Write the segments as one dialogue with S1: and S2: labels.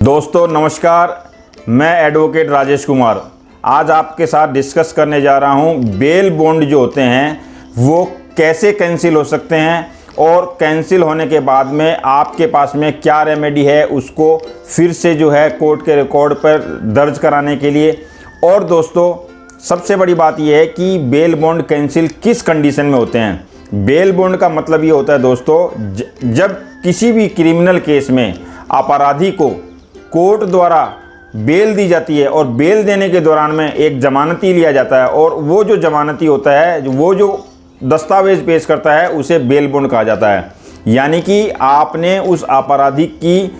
S1: दोस्तों नमस्कार, मैं एडवोकेट राजेश कुमार आज आपके साथ डिस्कस करने जा रहा हूं बेल बॉन्ड जो होते हैं वो कैसे कैंसिल हो सकते हैं और कैंसिल होने के बाद में आपके पास में क्या रेमेडी है उसको फिर से जो है कोर्ट के रिकॉर्ड पर दर्ज कराने के लिए। और दोस्तों सबसे बड़ी बात यह है कि बेल बॉन्ड कैंसिल किस कंडीशन में होते हैं। बेल बॉन्ड का मतलब ये होता है दोस्तों, जब किसी भी क्रिमिनल केस में अपराधी को कोर्ट द्वारा बेल दी जाती है और बेल देने के दौरान में एक जमानती लिया जाता है और वो जो जमानती होता है वो जो दस्तावेज पेश करता है उसे बेल बॉन्ड कहा जाता है। यानी कि आपने उस अपराधी की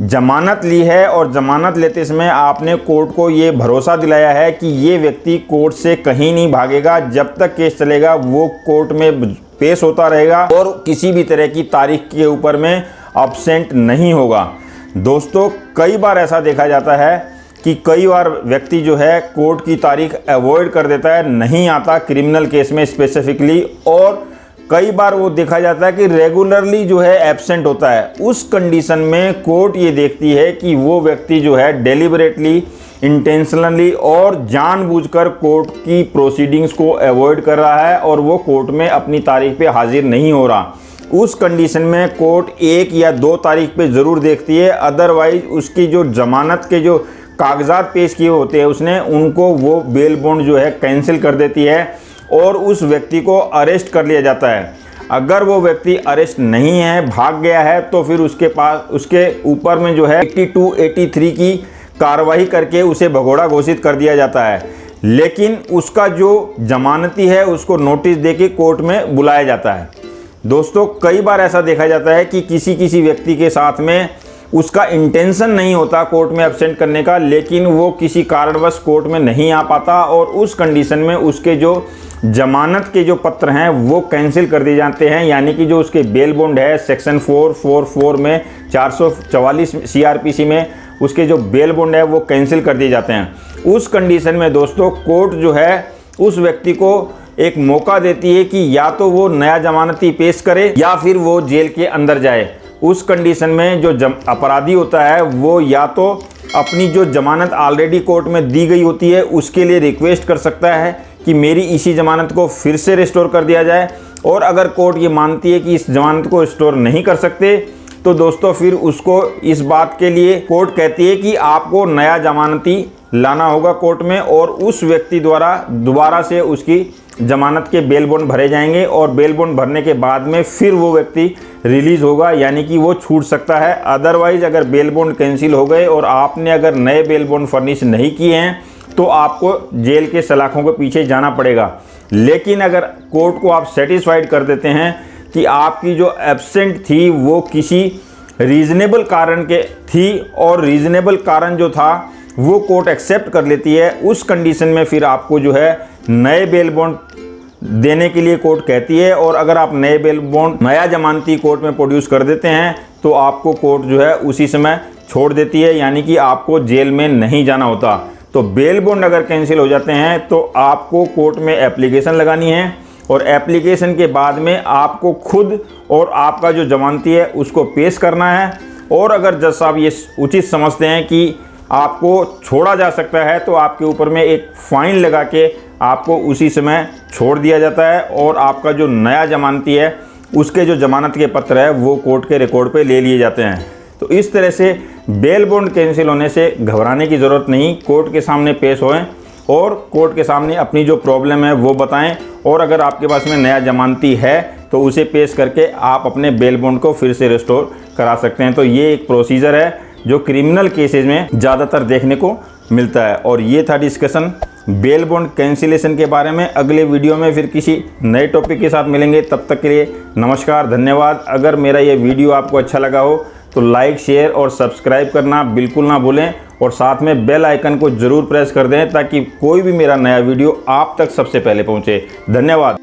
S1: जमानत ली है और जमानत लेते समय आपने कोर्ट को ये भरोसा दिलाया है कि ये व्यक्ति कोर्ट से कहीं नहीं भागेगा, जब तक केस चलेगा वो कोर्ट में पेश होता रहेगा और किसी भी तरह की तारीख के ऊपर में अब्सेंट नहीं होगा। दोस्तों कई बार ऐसा देखा जाता है कि कई बार व्यक्ति जो है कोर्ट की तारीख अवॉइड कर देता है, नहीं आता क्रिमिनल केस में स्पेसिफिकली, और कई बार वो देखा जाता है कि रेगुलरली जो है एब्सेंट होता है। उस कंडीशन में कोर्ट ये देखती है कि वो व्यक्ति जो है डेलिबरेटली, इंटेंशनली और जानबूझकर कोर्ट की प्रोसीडिंग्स को अवॉइड कर रहा है और वो कोर्ट में अपनी तारीख पे हाजिर नहीं हो रहा। उस कंडीशन में कोर्ट 1 या 2 तारीख पे ज़रूर देखती है, अदरवाइज उसकी जो जमानत के जो कागजात पेश किए होते हैं उसने उनको वो बेल बॉन्ड जो है कैंसिल कर देती है और उस व्यक्ति को अरेस्ट कर लिया जाता है। अगर वो व्यक्ति अरेस्ट नहीं है, भाग गया है, तो फिर उसके ऊपर में जो है 82, 83 की कार्रवाई करके उसे भगोड़ा घोषित कर दिया जाता है। लेकिन उसका जो जमानती है उसको नोटिस देके कोर्ट में बुलाया जाता है। दोस्तों कई बार ऐसा देखा जाता है कि किसी व्यक्ति के साथ में उसका इंटेंशन नहीं होता कोर्ट में एब्सेंट करने का, लेकिन वो किसी कारणवश कोर्ट में नहीं आ पाता और उस कंडीशन में उसके जो जमानत के जो पत्र हैं वो कैंसिल कर दिए जाते हैं। यानी कि जो उसके बेल बॉन्ड है सेक्शन 444 में 444 CRPC में उसके जो बेल बॉन्ड है वो कैंसिल कर दिए जाते हैं। उस कंडीशन में दोस्तों कोर्ट जो है उस व्यक्ति को एक मौका देती है कि या तो वो नया जमानती पेश करे या फिर वो जेल के अंदर जाए। उस कंडीशन में जो अपराधी होता है वो या तो अपनी जो जमानत ऑलरेडी कोर्ट में दी गई होती है उसके लिए रिक्वेस्ट कर सकता है कि मेरी इसी जमानत को फिर से रिस्टोर कर दिया जाए, और अगर कोर्ट ये मानती है कि इस जमानत को रिस्टोर नहीं कर सकते तो दोस्तों फिर उसको इस बात के लिए कोर्ट कहती है कि आपको नया जमानती लाना होगा कोर्ट में और उस व्यक्ति द्वारा दोबारा से उसकी जमानत के बेल बॉन्ड भरे जाएंगे और बेल बॉन्ड भरने के बाद में फिर वो व्यक्ति रिलीज़ होगा, यानी कि वो छूट सकता है। अदरवाइज अगर बेल बॉन्ड कैंसिल हो गए और आपने अगर नए बेल बॉन्ड फर्निश नहीं किए हैं तो आपको जेल के सलाखों के पीछे जाना पड़ेगा। लेकिन अगर कोर्ट को आप सेटिस्फाइड कर देते हैं कि आपकी जो एब्सेंट थी वो किसी रीज़नेबल कारण के थी और रीज़नेबल कारण जो था वो कोर्ट एक्सेप्ट कर लेती है, उस कंडीशन में फिर आपको जो है नए बेल बॉन्ड देने के लिए कोर्ट कहती है। और अगर आप नए बेल बॉन्ड नया जमानती कोर्ट में प्रोड्यूस कर देते हैं तो आपको कोर्ट जो है उसी समय छोड़ देती है, यानी कि आपको जेल में नहीं जाना होता। तो बेल बॉन्ड अगर कैंसिल हो जाते हैं तो आपको कोर्ट में एप्लीकेशन लगानी है और एप्लीकेशन के बाद में आपको खुद और आपका जो जमानती है उसको पेश करना है। और अगर जज साहब ये उचित समझते हैं कि आपको छोड़ा जा सकता है तो आपके ऊपर में एक फ़ाइन लगा के आपको उसी समय छोड़ दिया जाता है और आपका जो नया जमानती है उसके जो जमानत के पत्र है वो कोर्ट के रिकॉर्ड पे ले लिए जाते हैं। तो इस तरह से बेल बॉन्ड कैंसिल होने से घबराने की ज़रूरत नहीं, कोर्ट के सामने पेश होएं और कोर्ट के सामने अपनी जो प्रॉब्लम है वो बताएं, और अगर आपके पास में नया जमानती है तो उसे पेश करके आप अपने बेल बॉन्ड को फिर से रिस्टोर करा सकते हैं। तो ये एक प्रोसीजर है जो क्रिमिनल केसेस में ज़्यादातर देखने को मिलता है। और ये था डिस्कशन बेल बॉन्ड कैंसिलेशन के बारे में। अगले वीडियो में फिर किसी नए टॉपिक के साथ मिलेंगे, तब तक के लिए नमस्कार, धन्यवाद। अगर मेरा ये वीडियो आपको अच्छा लगा हो तो लाइक, शेयर और सब्सक्राइब करना बिल्कुल ना भूलें और साथ में बेल आइकन को ज़रूर प्रेस कर दें ताकि कोई भी मेरा नया वीडियो आप तक सबसे पहले पहुँचे। धन्यवाद।